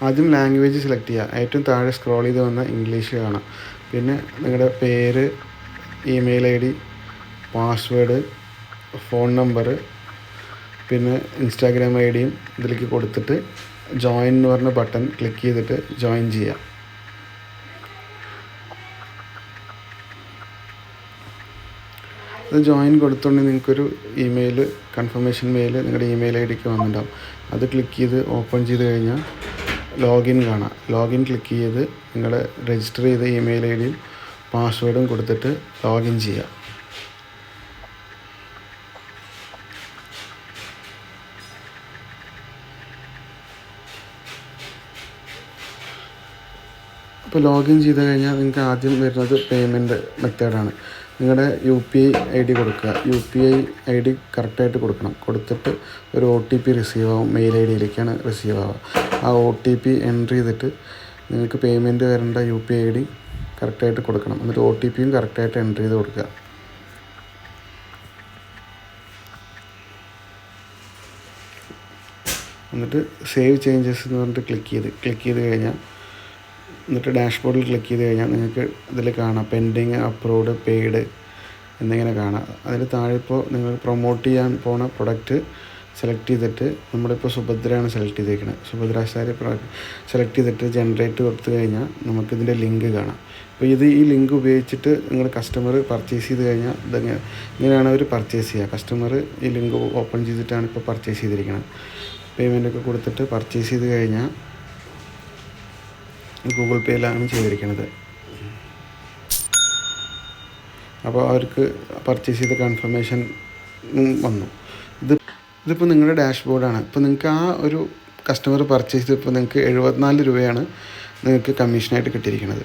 ആദ്യം language select ചെയ്യുക. ഏറ്റവും താഴെ സ്ക്രോൾ ചെയ്ത് വന്ന ഇംഗ്ലീഷ് കാണാം. പിന്നെ നിങ്ങളുടെ പേര്, email I D, password, phone number, പിന്നെ ഇൻസ്റ്റാഗ്രാം ഐ ഡിയും ഇതിലേക്ക് കൊടുത്തിട്ട് ജോയിൻ എന്ന് പറഞ്ഞ ബട്ടൺ ക്ലിക്ക് ചെയ്തിട്ട് ജോയിൻ ചെയ്യാം. അത് ജോയിൻ കൊടുത്തുകൊണ്ട് നിങ്ങൾക്കൊരു ഇമെയിൽ കൺഫർമേഷൻ മെയിൽ നിങ്ങളുടെ ഇമെയിൽ ഐ ഡിക്ക് വന്നിട്ടുണ്ടാവും. അത് ക്ലിക്ക് ചെയ്ത് ഓപ്പൺ ചെയ്ത് കഴിഞ്ഞാൽ ലോഗിൻ കാണാം. ലോഗിൻ ക്ലിക്ക് ചെയ്ത് നിങ്ങളുടെ രജിസ്റ്റർ ചെയ്ത ഇമെയിൽ ഐ ഡിയും പാസ്വേഡും കൊടുത്തിട്ട് ലോഗിൻ ചെയ്യാം. അപ്പോൾ ലോഗിൻ ചെയ്ത് കഴിഞ്ഞാൽ നിങ്ങൾക്ക് ആദ്യം വരുന്നത് പേയ്മെൻറ്റ് മെത്തേഡാണ്. നിങ്ങളുടെ UPI ID കൊടുക്കുക. UPI ID കറക്റ്റായിട്ട് കൊടുക്കണം. കൊടുത്തിട്ട് ഒരു OTP റിസീവ് ആവും. മെയിൽ ഐ ഡിയിലേക്കാണ് റിസീവ് ആവുക. ആ OTP എൻ്റർ ചെയ്തിട്ട് നിങ്ങൾക്ക് പേയ്മെൻറ്റ് വരേണ്ട UPI ID കറക്റ്റായിട്ട് കൊടുക്കണം. എന്നിട്ട് OTPയും കറക്റ്റായിട്ട് എൻ്റർ ചെയ്ത് കൊടുക്കുക. എന്നിട്ട് സേവ് ചേഞ്ചസ് എന്ന് പറഞ്ഞിട്ട് ക്ലിക്ക് ചെയ്ത് കഴിഞ്ഞാൽ എന്നിട്ട് ഡാഷ്ബോർഡിൽ ക്ലിക്ക് ചെയ്ത് കഴിഞ്ഞാൽ നിങ്ങൾക്ക് ഇതിൽ കാണാം പെൻഡിങ്, അപ്രൂവ്ഡ്, പെയ്ഡ് എന്നിങ്ങനെ കാണാം. അതിന് താഴെ ഇപ്പോൾ നിങ്ങൾ പ്രൊമോട്ട് ചെയ്യാൻ പോണ പ്രൊഡക്റ്റ് സെലക്ട് ചെയ്തിട്ട് നമ്മളിപ്പോൾ സുഭദ്രയാണ് സെലക്ട് ചെയ്തേക്കുന്നത്. സുഭദ്ര സാരി സെലക്ട് ചെയ്തിട്ട് ജനറേറ്റ് കൊടുത്തു കഴിഞ്ഞാൽ നമുക്കിതിൻ്റെ ലിങ്ക് കാണാം. അപ്പോൾ ഈ ലിങ്ക് ഉപയോഗിച്ചിട്ട് നിങ്ങൾ കസ്റ്റമർ പർച്ചേസ് ചെയ്ത് കഴിഞ്ഞാൽ ഇങ്ങനെയാണ് അവർ പർച്ചേസ് ചെയ്യുക. കസ്റ്റമർ ഈ ലിങ്ക് ഓപ്പൺ ചെയ്തിട്ടാണ് ഇപ്പോൾ പർച്ചേസ് ചെയ്തിരിക്കുന്നത്. പേയ്മെൻറ്റൊക്കെ കൊടുത്തിട്ട് പർച്ചേസ് ചെയ്ത് കഴിഞ്ഞാൽ ഗൂഗിൾ പേയിലാണ് ചെയ്തിരിക്കുന്നത്. അപ്പോൾ അവർക്ക് പർച്ചേസ് ചെയ്ത കൺഫർമേഷൻ വന്നു. ഇതിപ്പോൾ നിങ്ങളുടെ ഡാഷ്ബോർഡാണ്. ഇപ്പോൾ നിങ്ങൾക്ക് ആ ഒരു കസ്റ്റമർ പർച്ചേസ് ചെയ്തപ്പോൾ നിങ്ങൾക്ക് 74 രൂപയാണ് നിങ്ങൾക്ക് കമ്മീഷനായിട്ട് കിട്ടിയിരിക്കുന്നത്.